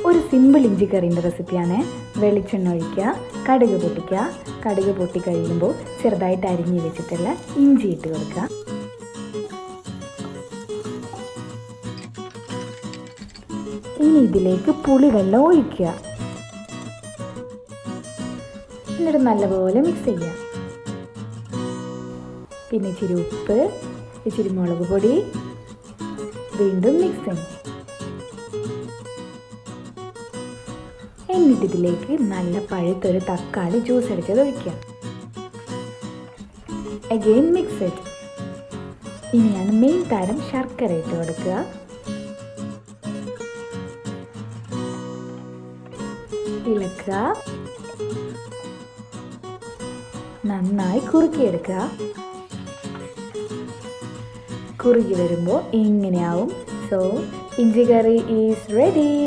ഒരു സിമ്പിൾ ഇഞ്ചി കറീൻ്റെ റെസിപ്പിയാണ്. വെളിച്ചെണ്ണ ഒഴിക്കുക, കടുക് പൊട്ടിക്കുക. കടുക് പൊട്ടി കഴിയുമ്പോൾ ചെറുതായിട്ട് അരിഞ്ഞ് വെച്ചിട്ടുള്ള ഇഞ്ചി ഇട്ട് കൊടുക്കുക. ഇനി ഇതിലേക്ക് പുളിവെള്ളം ഒഴിക്കുക. എന്നിട്ട് നല്ലപോലെ മിക്സ് ചെയ്യുക. പിന്നെ ഇച്ചിരി ഉപ്പ്, ഇച്ചിരി മുളക് പൊടി, വീണ്ടും മിക്സ് ചെയ്യും. എന്നിട്ട് ഇതിലേക്ക് നല്ല പഴുത്തൊരു തക്കാളി ജ്യൂസ് അടിച്ചത് ഒഴിക്കുക. Again mix it. ഇനിയാണ് മെയിൻ താരം ശർക്കര ഇട്ട് കൊടുക്കുക. ഇളക്കുക. നന്നായി കുറുക്കിയെടുക്കുക. കുറുകി വരുമ്പോൾ ഇങ്ങനെയാവും. സോ ഇഞ്ചി കറി ഈസ് റെഡി.